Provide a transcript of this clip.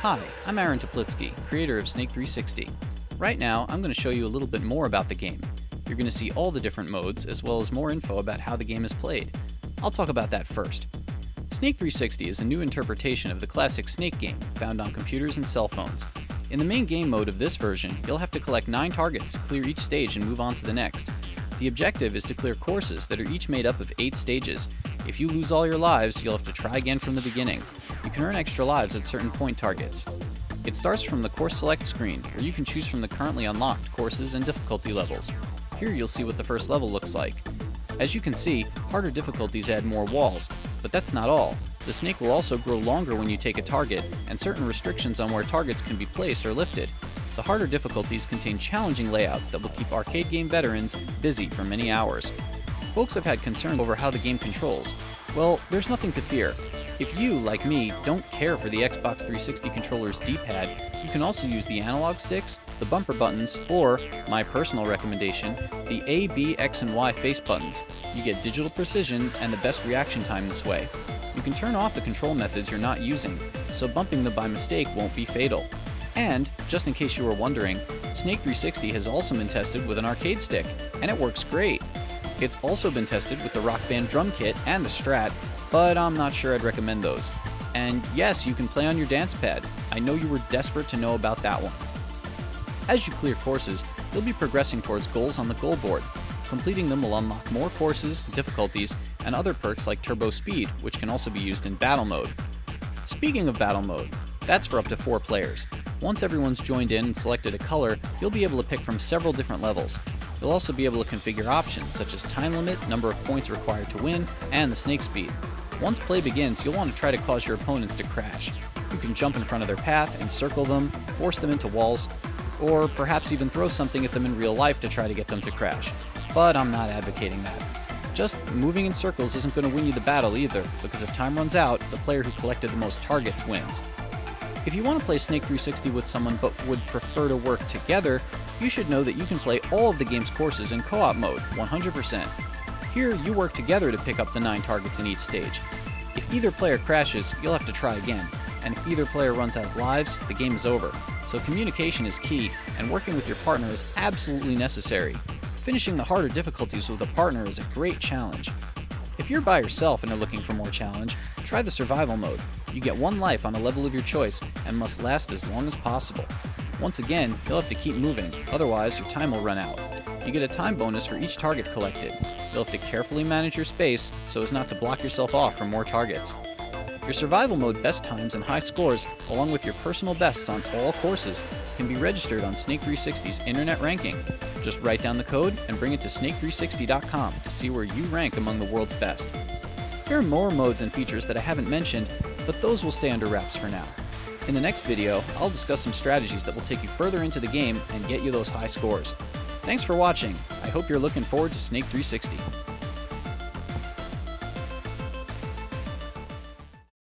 Hi, I'm Aaron Toplitsky, creator of Snake360. Right now, I'm going to show you a little bit more about the game. You're going to see all the different modes, as well as more info about how the game is played. I'll talk about that first. Snake360 is a new interpretation of the classic Snake game, found on computers and cell phones. In the main game mode of this version, you'll have to collect 9 targets to clear each stage and move on to the next. The objective is to clear courses that are each made up of 8 stages. If you lose all your lives, you'll have to try again from the beginning. You can earn extra lives at certain point targets. It starts from the course select screen, where you can choose from the currently unlocked courses and difficulty levels. Here you'll see what the first level looks like. As you can see, harder difficulties add more walls, but that's not all. The snake will also grow longer when you take a target, and certain restrictions on where targets can be placed are lifted. The harder difficulties contain challenging layouts that will keep arcade game veterans busy for many hours. Folks have had concerns over how the game controls. Well, there's nothing to fear. If you, like me, don't care for the Xbox 360 controller's D-pad, you can also use the analog sticks, the bumper buttons, or, my personal recommendation, the A, B, X, and Y face buttons. You get digital precision and the best reaction time this way. You can turn off the control methods you're not using, so bumping them by mistake won't be fatal. And, just in case you were wondering, Snake360 has also been tested with an arcade stick, and it works great. It's also been tested with the Rock Band drum kit and the Strat, but I'm not sure I'd recommend those. And yes, you can play on your dance pad. I know you were desperate to know about that one. As you clear courses, you'll be progressing towards goals on the goal board. Completing them will unlock more courses, difficulties, and other perks like turbo speed, which can also be used in battle mode. Speaking of battle mode, that's for up to 4 players. Once everyone's joined in and selected a color, you'll be able to pick from several different levels. You'll also be able to configure options such as time limit, number of points required to win, and the snake speed. Once play begins, you'll want to try to cause your opponents to crash. You can jump in front of their path, encircle them, force them into walls, or perhaps even throw something at them in real life to try to get them to crash. But I'm not advocating that. Just moving in circles isn't going to win you the battle either, because if time runs out, the player who collected the most targets wins. If you want to play Snake360 with someone but would prefer to work together, you should know that you can play all of the game's courses in co-op mode, 100%. Here, you work together to pick up the 9 targets in each stage. If either player crashes, you'll have to try again, and if either player runs out of lives, the game is over. So communication is key, and working with your partner is absolutely necessary. Finishing the harder difficulties with a partner is a great challenge. If you're by yourself and are looking for more challenge, try the survival mode. You get 1 life on a level of your choice and must last as long as possible. Once again, you'll have to keep moving, otherwise your time will run out. You get a time bonus for each target collected. You'll have to carefully manage your space so as not to block yourself off from more targets. Your survival mode best times and high scores, along with your personal bests on all courses, can be registered on Snake360's internet ranking. Just write down the code and bring it to snake360.com to see where you rank among the world's best. There are more modes and features that I haven't mentioned, but those will stay under wraps for now. In the next video, I'll discuss some strategies that will take you further into the game and get you those high scores. Thanks for watching. I hope you're looking forward to Snake360.